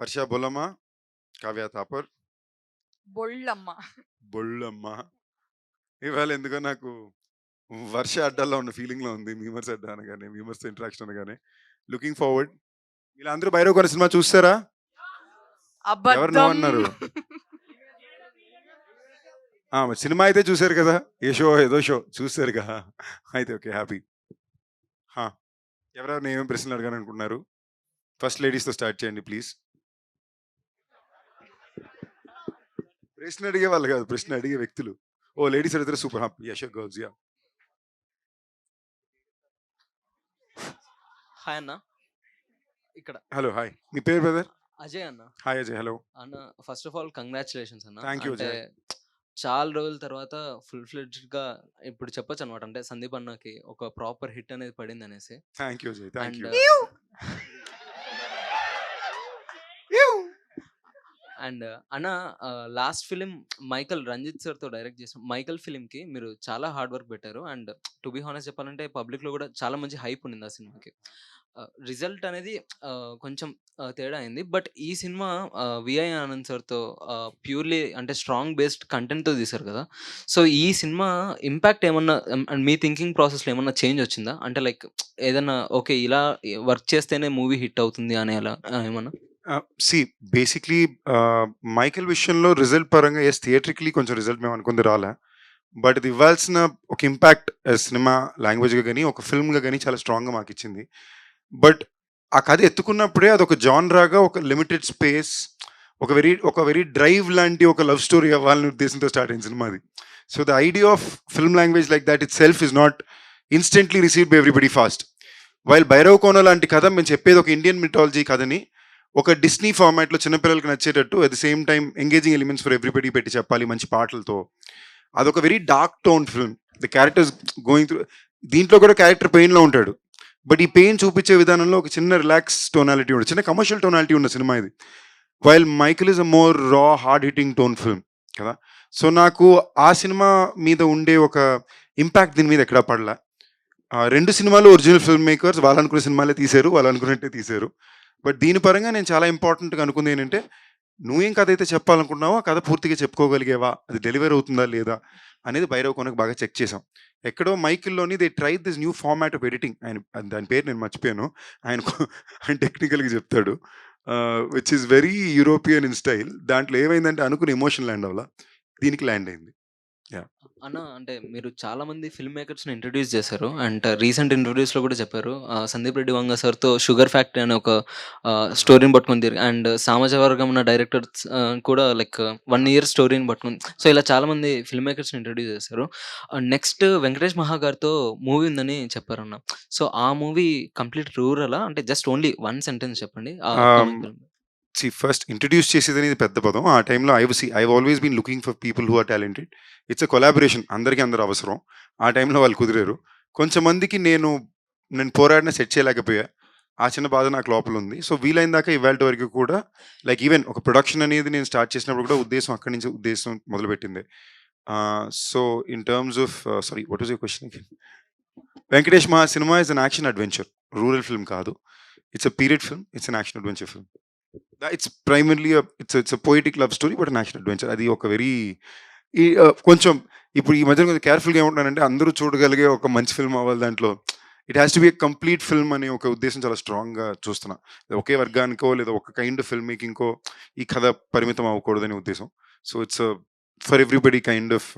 వర్ష బొల్లమ్మ, కావ్య తాపర్, బొళ్ళమ్మ. బొళ్ళమ్మ. ఇవాళ ఎందుకో నాకు వర్ష అడ్డాల్లో ఉన్న ఫీలింగ్లో ఉంది. మీమర్స్ అడ్డా అనగానే, మీమర్స్ ఇంటరాక్షన్ అనగానే లుకింగ్ ఫార్వర్డ్. వీళ్ళందరూ భైరవ్ కొన్న సినిమా చూస్తారా? ఎవరు నో అబద్ధం. అన్నారు? సినిమా అయితే చూసారు కదా, ఏ షో ఏదో షో చూసారు కదా, అయితే ఓకే హ్యాపీ. ఎవరెవరు ఏమేమి ప్రశ్నలు అడగాలని అనుకుంటున్నారు? ఫస్ట్ లేడీస్తో స్టార్ట్ చేయండి ప్లీజ్. ప్రశ్న అడిగే వాళ్ళు కాదు, ప్రశ్న అడిగే వ్యక్తులు. ఓ లేడీస్ అడిగితే సూపర్ హ్యాపీ. యశో గర్ల్స్ యా. హాయ్ అన్న. ఇక్కడ హలో హాయ్, మీ పేరు బ్రదర్? అజయ్ అన్న. హాయ్ అజయ్. హలో అన్న, ఫస్ట్ ఆఫ్ ఆల్ కంగ్రాచులేషన్స్ అన్న. థ్యాంక్ యూ అంటే అజయ్. చాలా రోజుల తర్వాత ఫుల్ ఫ్లెడ్జ్డ్ గా ఇప్పుడు చెప్పొచ్చు అనమాట. అంటే సందీప్ అన్నకి ఒక ప్రాపర్ హిట్ అనేది పడింది అనేసి. Thank you Ajay, thank and you. And అన్న, last film Michael Ranjith sir తో డైరెక్ట్ చేసిన మైకల్ ఫిలిం కి మీరు చాలా హార్డ్ వర్క్ పెట్టారు. అండ్ టు బి హానెస్ట్ చెప్పాలంటే పబ్లిక్ లో కూడా చాలా మంచి హైప్ ఉంది ఆ సినిమాకి. రిజల్ట్ అనేది కొంచెం తేడా అయింది. బట్ ఈ సినిమా విఐ ఆనంద్ సార్తో ప్యూర్లీ అంటే స్ట్రాంగ్ బేస్డ్ కంటెంట్తో తీశారు కదా. సో ఈ సినిమా ఇంపాక్ట్ ఏమన్నా మీ థింకింగ్ ప్రాసెస్లో ఏమన్నా చేంజ్ వచ్చిందా? అంటే లైక్ ఏదన్నా ఓకే ఇలా వర్క్ చేస్తేనే మూవీ హిట్ అవుతుంది అనే అలా ఏమన్నా? సి బేసిక్లీ మైకేల్ విషయంలో రిజల్ట్ పరంగా ఎస్ థియేట్రికలీ కొంచెం రిజల్ట్ మేము అనుకుంది రాలే. బట్ ఇది ఇవ్వాల్సిన ఒక ఇంపాక్ట్ సినిమా లాంగ్వేజ్గా కానీ ఒక ఫిల్మ్గా కానీ చాలా స్ట్రాంగ్గా మాకు ఇచ్చింది. బట్ ఆ కథ ఎత్తుకున్నప్పుడే అదొక జాన్రాగా ఒక లిమిటెడ్ స్పేస్, ఒక వెరీ డ్రైవ్ లాంటి ఒక లవ్ స్టోరీ అవ్వాలని ఉద్దేశంతో స్టార్ట్ అయిన సినిమా అది. So the idea of film language like that itself is not instantly received by everybody fast. While Bhairava Kona లాంటి కథ మేము చెప్పేది ఒక ఇండియన్ మిథాలజీ కథని ఒక డిస్నీ ఫార్మాట్లో చిన్నపిల్లలకి నచ్చేటట్టు at the same time engaging elements for everybody పెట్టి చెప్పాలి మంచి పాటలతో. అదొక very dark tone film. The characters going through, దీంట్లో కూడా క్యారెక్టర్ పెయిన్లో ఉంటాడు. బట్ ఈ పెయిన్ చూపించే విధానంలో ఒక చిన్న రిలాక్స్ టోనాలిటీ ఉంటుంది, చిన్న కమర్షియల్ టోనాలిటీ ఉన్న సినిమా ఇది. While Michael is a more రా హార్డ్ హిట్టింగ్ టోన్ ఫిల్మ్ కదా. సో నాకు ఆ సినిమా మీద ఉండే ఒక ఇంపాక్ట్ దీని మీద ఎక్కడా పడలా. రెండు సినిమాలు ఒరిజినల్ ఫిల్మ్ మేకర్స్ వాళ్ళు అనుకునే సినిమాలే తీశారు, వాళ్ళు అనుకున్నట్టే తీశారు. బట్ దీని పరంగా నేను చాలా ఇంపార్టెంట్గా అనుకుంది ఏంటంటే, నువ్వేం కథ అయితే చెప్పాలనుకుంటున్నావో ఆ కథ పూర్తిగా చెప్పుకోగలిగేవా, అది డెలివర్ అవుతుందా లేదా అనేది భైరవ్ కోనకు బాగా చెక్ చేసాం. ఎక్కడో మైకిల్లోని they try this new format of editing. దాని పేరు నేను మర్చిపోయాను, ఆయన టెక్నికల్గా చెప్తాడు, which is very European in style. దాంట్లో ఏమైందంటే అనుకుని ఎమోషన్ ల్యాండ్ అవ్వాల, దీనికి ల్యాండ్ అయింది. అన్న, అంటే మీరు చాలా మంది ఫిల్మ్ మేకర్స్ని ఇంట్రడ్యూస్ చేశారు. అండ్ రీసెంట్ ఇంటర్వ్యూస్లో కూడా చెప్పారు సందీప్ రెడ్డి వంగ సార్తో షుగర్ ఫ్యాక్టరీ అనే ఒక స్టోరీని పట్టుకుని తిరిగి, అండ్ సామాజిక వర్గం ఉన్న డైరెక్టర్స్ కూడా లైక్ 1 year స్టోరీని పట్టుకుని, సో ఇలా చాలా మంది ఫిల్మ్ మేకర్స్ని ఇంట్రడ్యూస్ చేశారు. నెక్స్ట్ వెంకటేష్ మహా గారితో మూవీ ఉందని చెప్పారన్న. సో ఆ మూవీ కంప్లీట్ రూరలా, అంటే జస్ట్ ఓన్లీ 1 sentence చెప్పండి. ఫస్ట్ ఇంట్రడ్యూస్ చేసేది అనేది పెద్ద పదం. ఆ టైంలో I always been looking for people who are talented. It's a collaboration, అందరికీ అందరూ అవసరం. ఆ టైంలో వాళ్ళు కుదిరారు. కొంచెంమందికి నేను పోరాడిన సెట్ చేయలేకపోయా, ఆ చిన్న బాధ నాకు లోపల ఉంది. సో వీలైన దాకా ఇవాళ వరకు కూడా లైక్ ఈవెన్ ఒక ప్రొడక్షన్ అనేది నేను స్టార్ట్ చేసినప్పుడు కూడా ఉద్దేశం అక్కడి నుంచి ఉద్దేశం మొదలుపెట్టింది. So in terms of sorry what was your question again? Venkatesh Maha cinema is an action adventure, rural film కాదు. It's a period film, it's an action adventure film. It's primarily it's poetic love story but an action adventure. అది ఒక very కొంచెం ఇప్పుడు ఈ మధ్య కొంచెం కేర్ఫుల్గా ఏమంటున్నానంటే, అందరూ చూడగలిగే ఒక మంచి ఫిల్మ్ అవ్వాలి, దాంట్లో it has to be a complete film అనే ఒక ఉద్దేశం చాలా స్ట్రాంగ్గా చూస్తున్నా. ఒకే వర్గానికో లేదా ఒక కైండ్ ఫిల్మ్ మేకింగ్కో ఈ కథ పరిమితం అవ్వకూడదనే ఉద్దేశం. So it's for everybody kind of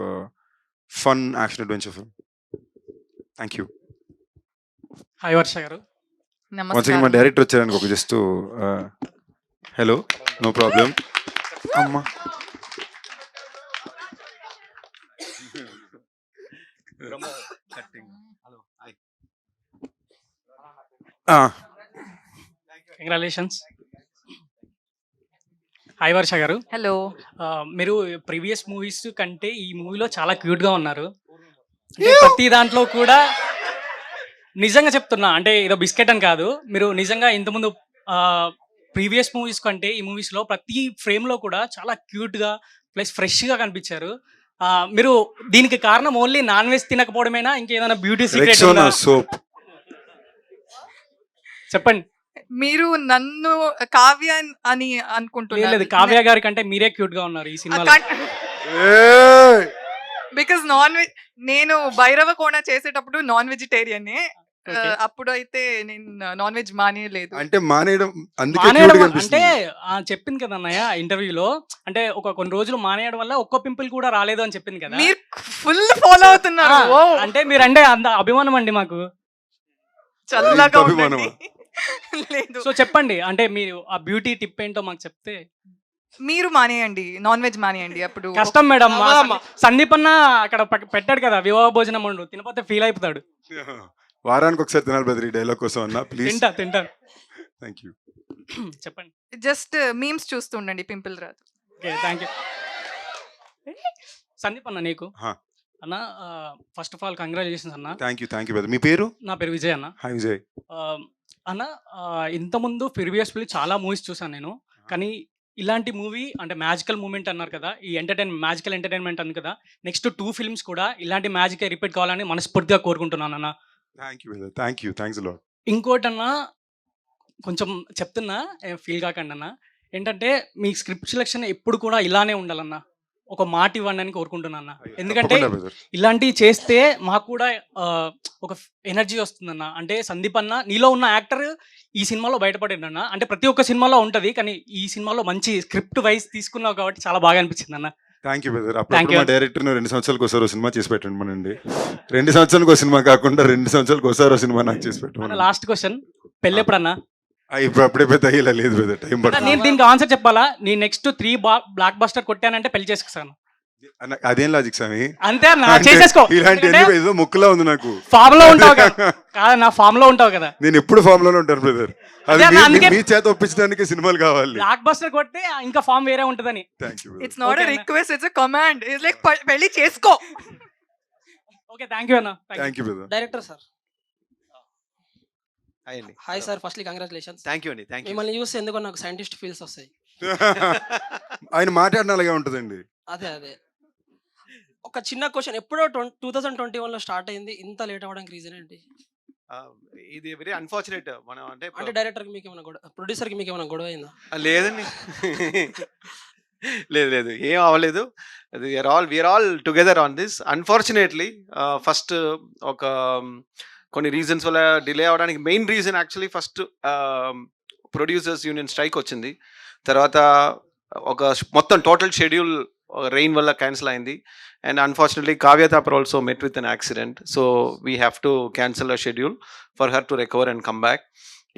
fun action adventure film. Thank you. Hi Varsha garu. మా డైరెక్టర్ వచ్చారని ఒక జస్ట్ హలో, నో ప్రాబ్లం అమ్మా. Congratulations. Hi Varsha garu. Hello. మీరు ప్రీవియస్ మూవీస్ కంటే ఈ మూవీలో చాలా క్యూట్గా ఉన్నారు. అంటే ప్రతి దాంట్లో కూడా నిజంగా చెప్తున్నా, అంటే ఏదో బిస్కెట్ అని కాదు, మీరు నిజంగా ఇంతకుముందు ప్రీవియస్ మూవీస్ కంటే ఈ మూవీస్లో ప్రతి ఫ్రేమ్లో కూడా చాలా క్యూట్గా ప్లస్ ఫ్రెష్గా కనిపించారు. మీరు దీనికి కారణం ఓన్లీ నాన్ వెజ్ తినకపోవడమేనా, ఇంకేదైనా బ్యూటీ సీక్రెట్? సోప్ చెప్పండి. మీరు నన్ను కావ్య అని లేదు అనుకుంటున్నారు. కావ్య గారి కంటే మీరే క్యూట్ గా ఉన్నారు ఈ సినిమాలో. ఏయ్! బికాస్ నాన్ వెజ్ నేను భైరవ కోణ చేసేటప్పుడు నాన్ వెజిటేరియన్ Okay. అప్పుడు అయితే నేను నాన్ వెజ్ మానేయలేదు. అంటే మానేయడం అందుకే మానేయడం cute గా అంటే అనిపిస్తుంది. చెప్పింది కదా అన్నయ్య ఇంటర్వ్యూలో, అంటే కొన్ని రోజులు మానేయడం వల్ల ఒక్క పింపుల్ కూడా రాలేదు అని చెప్పింది కదా. మీరు ఫుల్ ఫాలో అవుతున్నారు. ఆ, ఓ అంటే మీరంటే అంత అభిమానం అండి మాకు. చల్లగా ఇంత ఉండండి. అభిమానమా? లేదు సో చెప్పండి, అంటే మీరు ఆ బ్యూటీ టిప్ ఏంటో మాకు చెప్తే. మీరు మానేయండి, నాన్ వెజ్ మానేయండి. అప్పుడు కష్టం మేడం, మా అవ్వదమ్మా. సందీప్ అన్న అక్కడ పెట్టాడు కదా వివాహ భోజనం వండు, తినపోతే ఫీల్ అయిపోతాడు. వారానికి ఒకసారి తినాలి బ్రదర్ ఈ డైలాగ్ కోసం అన్న ప్లీజ్. తింటా థ్యాంక్ యూ. చెప్పండి. జస్ట్ మీమ్స్ చూస్తుండండి, పింపుల్ రాదు. Okay thank you. సందీప్ అన్న నీకు హా. అన్న ఫస్ట్ ఆఫ్ ఆల్ కంగ్రాచులేషన్స్ అన్న. Thank you brother. మీ పేరు? నా పేరు విజయ్ అన్న. హాయ్ విజయ్. ఆ, అన్న ఇంతకుముందు ప్రీవియస్లీ చాలా మూవీస్ చూసాను నేను, కానీ ఇలాంటి మూవీ అంటే మ్యాజికల్ మూమెంట్ అన్నారు కదా, ఈ మ్యాజికల్ ఎంటర్టైన్మెంట్ అన్నారు కదా, నెక్స్ట్ 2 ఫిల్మ్స్ కూడా ఇలాంటి మ్యాజిక్ రిపీట్ కావాలని మనస్ఫూర్తిగా కోరుకుంటున్నాను అన్న. Thank you brother. Thank you. Thanks lot. ఇంకోటన్నా కొంచెం చెప్తున్నా, ఫీల్ కాకండి అన్న, ఏంటంటే మీ స్క్రిప్ట్ సెలెక్షన్ ఎప్పుడు కూడా ఇలానే ఉండాలన్న, ఒక మాట ఇవ్వండి అని కోరుకుంటున్నా అన్న. ఎందుకంటే బ్రదర్ ఇలాంటివి చేస్తే మాకు కూడా ఒక ఎనర్జీ వస్తుందన్న. అంటే సందీప్ అన్న నీలో ఉన్న యాక్టర్ ఈ సినిమాలో బయటపడింది అన్న. అంటే ప్రతి ఒక్క సినిమాలో ఉంటుంది, కానీ ఈ సినిమాలో మంచి స్క్రిప్ట్ వైజ్ తీసుకున్నావు కాబట్టి చాలా బాగా అనిపించింది అన్న. Thank you brother. Thank అప్పుడు you. మా డైరెక్టర్ 2 సంవత్సరాలకు ఒకసారి సినిమా చేసి పెట్టండి మనండి. 2 సంవత్సరాలకు ఒక సినిమా కాకుండా 2 సంవత్సరాలకు ఒకసారి సినిమా నాకు చేసి అన్న పెట్టమని. లాస్ట్ క్వశ్చన్, పెళ్ళి ఎప్పుడన్నా? ఇప్పుడు అప్పుడే పెద్ద ఇలా లేదు బ్రదర్, టైం అన్న, పడుతుంది. నేను దీనికి ఆన్సర్ చెప్పాలా? నీ నెక్స్ట్ 3 బ్లాక్ బస్టర్ కొట్టానంటే పెళ్లి చేసుకున్నాను అన్న, అదేం లాజిక్ స్వామి? అంతే అన్న, అంటే చేసేసుకో. ఇలాంటి ఎందుకంటే ఏదో ముక్కులా ఉంది నాకు. ఫామ్ లో ఉంటావు కదా, కాదన్న ఫామ్ లో ఉంటావు కదా. నేను ఎప్పుడు ఫామ్ లోనే ఉంటాను బ్రదర్. అది అదే అన్న, అందుకే- మీ చేత ఒప్పించడానికి సినిమాలు కావాలి. బ్లాక్ బస్టర్ కొడితే ఇంకా ఫామ్ వేరే ఉంటదని. Thank you. It's not Okay, a అన్న. Request, it's a command. It's like పెళ్లి చేసుకో. ఓకే థ్యాంక్ యూ అన్న. Thank you brother. Director sir. Hi అండి. Hi sir, firstly congratulations. Thank you అండి. Thank you. మిమ్మల్ని చూస్తే ఎందుకో నాకు సైంటిస్ట్ ఫీల్స్ వస్తాయి. ఆయన మాట్లాడిన అలాగే ఉంటుందండి. అదే ఒక చిన్న క్వశ్చన్, ఎప్పుడో 2021లో స్టార్ట్ అయింది, ఇంత లేట్ అవ్వడానికి రీజన్ ఏంటి? ఇది వెరీ అన్ఫార్చునేట్. మనం అంటే అంటే డైరెక్టర్కి మీకు ఏమైనా గొడవ, ప్రొడ్యూసర్కి మీకు ఏమైనా గొడవ అయిందా? లేదండి. లేదు ఏం అవ్వలేదు. We're all together on this. Unfortunately first ఒక కొన్ని రీజన్స్ వల్ల డిలే అవడానికి main reason actually first producers union strike వచ్చింది. తర్వాత మొత్తం టోటల్ షెడ్యూల్ రెయిన్ వల్ల క్యాన్సిల్ అయింది. And unfortunately Kavya Thapar also met with an accident. So we have to cancel a schedule for her to recover and come back.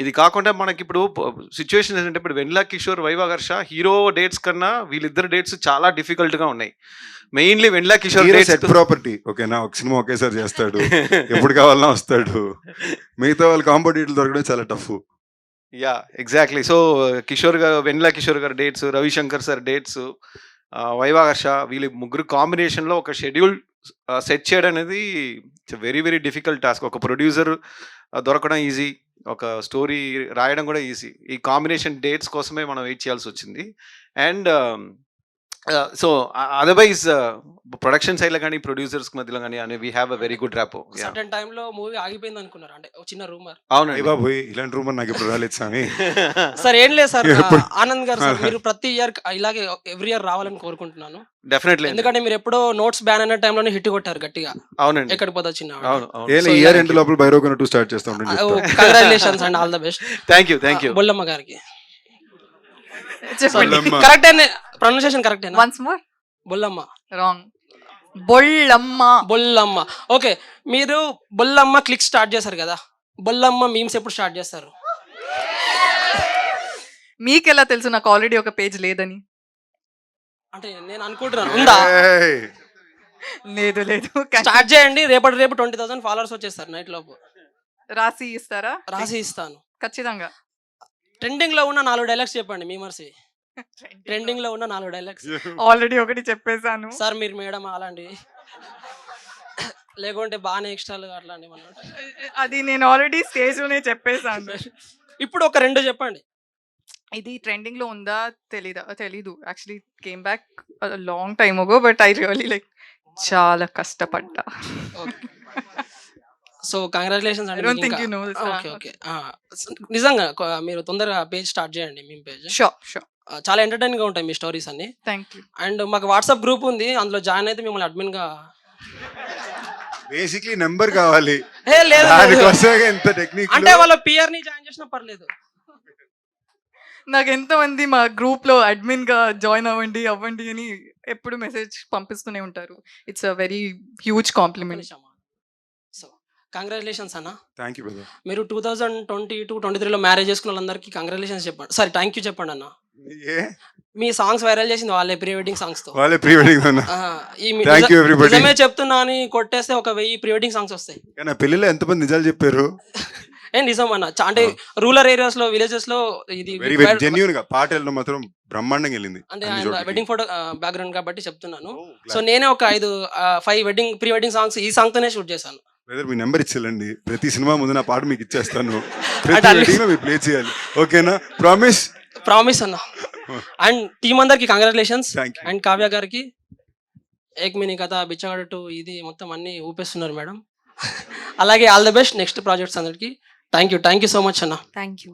ఇది కాకుండా మనకి ఇప్పుడు situation ఏంటంటే, ఇప్పుడు వెన్నెల కిషోర్, వైవాహర్ష హీరో డేట్స్ కన్నా వీళ్ళిద్దరు డేట్స్ చాలా డిఫికల్ట్గా ఉన్నాయి. మెయిన్లీ వెన్నెల కిషోర్ సెట్ ప్రాపర్టీ ఓకేనా, ఒక సినిమా ఒకేసారి చేస్తాడు, ఎప్పుడు కావాలన్నా వస్తాడు. మిగతా వాళ్ళ కాంపిటేటివ్ దొరకడం చాలా టఫ్. Yeah exactly. సో వెన్నెల కిషోర్ గారి dates, Ravishankar sir dates, Viva Harsha, వీళ్ళ ముగ్గురు కాంబినేషన్లో ఒక షెడ్యూల్ సెట్ చేయడం అనేది వెరీ వెరీ డిఫికల్ట్ టాస్క్. ఒక ప్రొడ్యూసర్ దొరకడం ఈజీ, ఒక స్టోరీ రాయడం కూడా ఈజీ. ఈ కాంబినేషన్ డేట్స్ కోసమే మనం వెయిట్ చేయాల్సి వచ్చింది. అండ్ సో అదర్వైజ్ ప్రొడక్షన్ సైడ్లో కానీ ప్రొడ్యూసర్స్ మధ్యలో కానీ అని we have a very good rapport. Certain టైంలో మూవీ ఆగిపోయింది అనుకున్నారు, అంటే ఒక చిన్న రూమర్. అవునండి బాబు, ఇలాంటి రూమ్ నాకు ఇప్పుడు రాలేదు స్వామి. సార్ ఏం లేదు సార్, ఎప్పుడు? ఆనంద్ గారు సార్, మీరు ప్రతి ఇయర్ ఇలాగే ఎవ్రీ ఇయర్ రావాలని కోరుకుంటున్నాను. డెఫినెట్లీ. ఎందుకంటే మీరు ఎప్పుడో నోట్స్ బ్యాన్ అయిన టైంలోనే హిట్ కొట్టారు గట్టిగా. అవునండి. ఎక్కడికి పోతా చిన్న. అవును ఏలే, ఇయర్ ఎండ్ లోపల బైరోగన 2 స్టార్ట్ చేస్తా ఉంటాను. Congratulations and all the best. Thank you. Bollamma గారికి చెప్పండి. బొల్లమ్మ. కరెక్ట్ ప్రొనౌన్సియేషన్ కరెక్టేనా? Once more. Bollamma. Wrong. Bollamma. Bollamma. Okay, మీరు బొల్లమ్మ క్లిక్ స్టార్ట్ చేశారు కదా, బొల్లమ్మ మీమ్స్ ఎప్పుడు స్టార్ట్ చేస్తారు? మీకెలా తెలుసు నాకు ఆల్రెడీ ఒక పేజ్ లేదని? అంటే నేను అనుకుంటున్నాను ఉందా. ఏయ్, లేదు లేదు. స్టార్ట్ చేయండి, రేపు 20,000 ఫాలోవర్స్ వచ్చేస్తారు నైట్ లోపు. రాసి ఇస్తారా? రాసి ఇస్తాను. ఖచ్చితంగా. ట్రెండింగ్ లో ఉన్న 4 డైలాగ్స్ చెప్పండి మీమర్సి. ట్రెండింగ్ లో ఉన్న 4 డైలాగ్స్. ఆల్రెడీ ఒకటి చెప్పేశాను. సార్ మీరు మేడం అలాంటివి లేకుంటే బాగానే ఎక్స్ట్రాలు అట్లాంటివి మనం. అది నేను ఆల్రెడీ స్టేజ్ లోనే చెప్పేశాను. ఇప్పుడు ఒక 2 చెప్పండి. ఇది ట్రెండింగ్ లో ఉందా తెలీదు. Actually came back long time అగో, బట్ ఐ రియల్లీ లైక్ చాలా కష్టపడ్డా. సో కంగ్రాచులేషన్స్ I అండి don't మీకు think ఇంకా. you know this. Okay okay నిజంగా మీరు తొందరగా పేజ్ స్టార్ట్ చేయండి మేము పేజ్ Sure. చాలా ఎంటర్టైనింగ్ గా ఉంటాయి మీ స్టోరీస్ అన్ని. Thank you. అండ్ మాకు వాట్సాప్ గ్రూప్ ఉంది, అందులో జాయిన్ అయితే మిమ్మల్ని అడ్మిన్ గా బేసిక్లీ నెంబర్ కావాలి లేదు లేదు. దానికోసమే ఎంత టెక్నిక్ అంటే వాళ్ళ పిఆర్ ని జాయిన్ చేసినా పర్లేదు. నాకు ఎంతమంది మా గ్రూప్లో అడ్మిన్గా జాయిన్ అవ్వండి అని ఎప్పుడు మెసేజ్ పంపిస్తూనే ఉంటారు. It's a very huge compliment. So congratulations అన్న. Thank you brother. మీరు 2022-23లో మ్యారేజ్ చేసుకున్న వాళ్ళందరికీ కంగ్రాచులేషన్స్ చెప్పండి, సారీ థ్యాంక్ యూ చెప్పండి అన్న. ఏ మీ సాంగ్స్ వైరల్ చేసింది వాళ్ళే, ప్రీ వెడ్డింగ్ సాంగ్స్ తో. వాళ్ళే ప్రీ వెడ్డింగ్ అన్న. Thank you everybody. నిజమే చెప్తున్నా అని కొట్టేస్తే 1000 ప్రీ వెడ్డింగ్ సాంగ్స్ వస్తాయి. కానీ ఆ పెళ్లిలో ఎంతమంది నిజాలు చెప్పారు? నిజం అన్న. అంటే రూరల్ ఏరియాస్ లో, విలేజెస్ లో ఇది వెరీ వెరీ జెన్యూన్ గా పాట వెళ్ళడం మాత్రం బ్రహ్మాండంగా వెళ్ళింది. అంటే అన్ని ఆయన చోట్లకి. వెడ్డింగ్ ఫోటో బ్యాక్గ్రౌండ్ కాబట్టి చెప్తున్నాను. Oh, glad. సో నేనే ఒక 5 వెడ్డింగ్ ప్రీ వెడ్డింగ్ సాంగ్స్ ఈ సాంగ్ తోనే షూట్ చేశాను. బ్రదర్ మీ నెంబర్ ఇచ్చేయండి, ప్రతి సినిమా ముందు నా పాట మీకు ఇచ్చేస్తాను, ప్రతి అంటే వెడ్డింగ్ లో మీరు ప్లే చేయాలి, ఓకేనా? ప్రామిస్ అన్న. అండ్ టీం అందరికి congratulations. Thank you. And Kavya గారికి ఏక్ మినీ కథ, బిచ్చగాడు 2 ఇది మొత్తం అన్ని ఊపేస్తున్నారు మేడం. అలాగే all the best next projects అందరికి. థ్యాంక్ యూ సో మచ్ అన్న. Thank you.